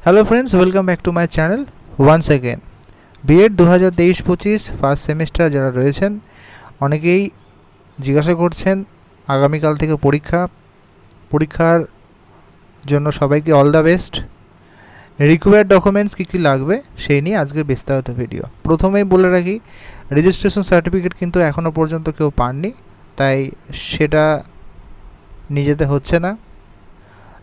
Hello friends, welcome back to my channel once again. B Ed 2023-25 first semester যারা রয়েছেন অনেকেই জিজ্ঞাসা করছেন আগামীকাল থেকে পরীক্ষার জন্য সবাইকে all the best. Required documents কী কী লাগবে সেই নিয়ে আজকের বিস্তারিত ভিডিও। প্রথমেই বলে রাখি, রেজিস্ট্রেশন সার্টিফিকেট কিন্তু এখনও পর্যন্ত কেউ পাননি, তাই সেটা নিয়ে যেতে হচ্ছে না।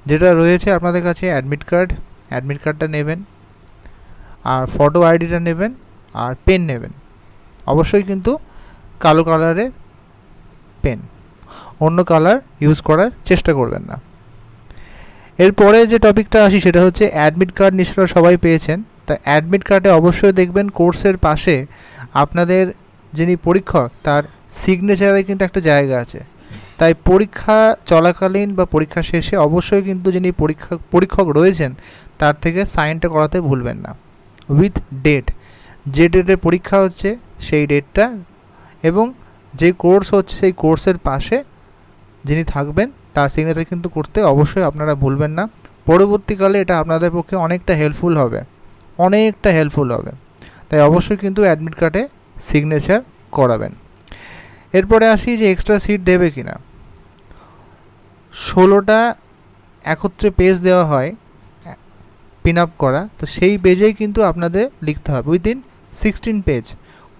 যেটা রয়েছে আপনাদের কাছে অ্যাডমিট কার্ডটা নেবেন, আর ফটো আইডিটা নেবেন, আর পেন নেবেন। অবশ্যই কিন্তু কালো কালারের পেন, অন্য কালার ইউজ করার চেষ্টা করবেন না। এরপরে যে টপিকটা আসি সেটা হচ্ছে অ্যাডমিট কার্ড নিশ্চয়ই সবাই পেয়েছেন। তা অ্যাডমিট কার্ডে অবশ্যই দেখবেন কোর্সের পাশে আপনাদের যিনি পরীক্ষক তার সিগনেচারে কিন্তু একটা জায়গা আছে। তাই পরীক্ষা চলাকালীন বা পরীক্ষা শেষে অবশ্যই কিন্তু যিনি পরীক্ষক রয়েছেন তার থেকে সাইনটা করাতে ভুলবেন না, উইথ ডেট। যে ডেটে পরীক্ষা হচ্ছে সেই ডেটটা, এবং যে কোর্স হচ্ছে সেই কোর্সের পাশে যিনি থাকবেন তার সিগনেচার কিন্তু করতে অবশ্যই আপনারা ভুলবেন না। পরবর্তীকালে এটা আপনাদের পক্ষে অনেকটা হেল্পফুল হবে। তাই অবশ্যই কিন্তু অ্যাডমিট কার্ডে সিগনেচার করাবেন। এরপরে আসি যে এক্সট্রা সিট দেবে কিনা। 16টা একত্রে পেজ দেওয়া হয় পিন আপ করা, তো সেই পেজেই কিন্তু আপনাদের লিখতে হবে উইদিন 16 পেজ।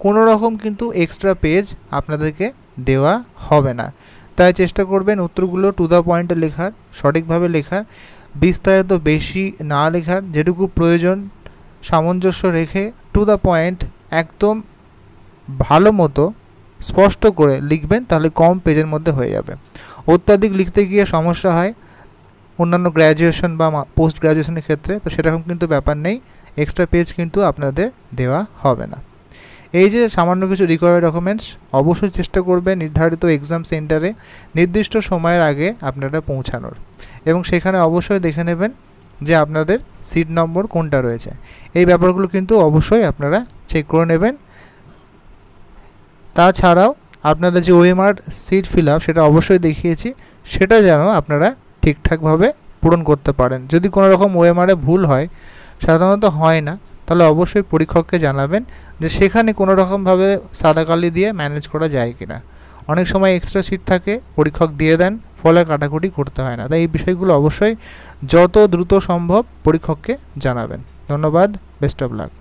কোনো রকম কিন্তু এক্সট্রা পেজ আপনাদেরকে দেওয়া হবে না। তাই চেষ্টা করবেন উত্তরগুলো টু দ্য পয়েন্টে লেখার, সঠিকভাবে লেখার, বিস্তারিত বেশি না লেখার, যেটুকু প্রয়োজন সামঞ্জস্য রেখে টু দ্য পয়েন্ট একদম ভালো মতো স্পষ্ট করে লিখবেন, তাহলে কম পেজের মধ্যে হয়ে যাবে। অত্যাধিক লিখতে গিয়ে সমস্যা হয় অন্যান্য গ্র্যাজুয়েশন বা পোস্ট গ্র্যাজুয়েশনের ক্ষেত্রে, তো সেরকম কিন্তু ব্যাপার নেই, এক্সট্রা পেজ কিন্তু আপনাদের দেওয়া হবে না। এই যে সামান্য কিছু রিকোয়ার্ড ডকুমেন্টস, অবশ্যই চেষ্টা করবেন নির্ধারিত এক্সাম সেন্টারে নির্দিষ্ট সময়ের আগে আপনারা পৌঁছানোর, এবং সেখানে অবশ্যই দেখে নেবেন যে আপনাদের সিট নম্বর কোনটা রয়েছে। এই ব্যাপারগুলো কিন্তু অবশ্যই আপনারা চেক করে নেবেন। তাছাড়াও আপনাদের যে ওএমআর সিট ফিল আপ সেটা অবশ্যই দেখিয়েছি, সেটা যেন আপনারা ঠিকঠাকভাবে পূরণ করতে পারেন। যদি কোনো রকম ওএমআরে ভুল হয়, সাধারণত হয় না, তাহলে অবশ্যই পরীক্ষককে জানাবেন যে সেখানে কোনো রকমভাবে সাদা কালি দিয়ে ম্যানেজ করা যায় কিনা। অনেক সময় এক্সট্রা সিট থাকে, পরীক্ষক দিয়ে দেন, ফলে কাটাকুটি করতে হয় না। তাই এই বিষয়গুলো অবশ্যই যত দ্রুত সম্ভব পরীক্ষককে জানাবেন। ধন্যবাদ, বেস্ট অফ লাক।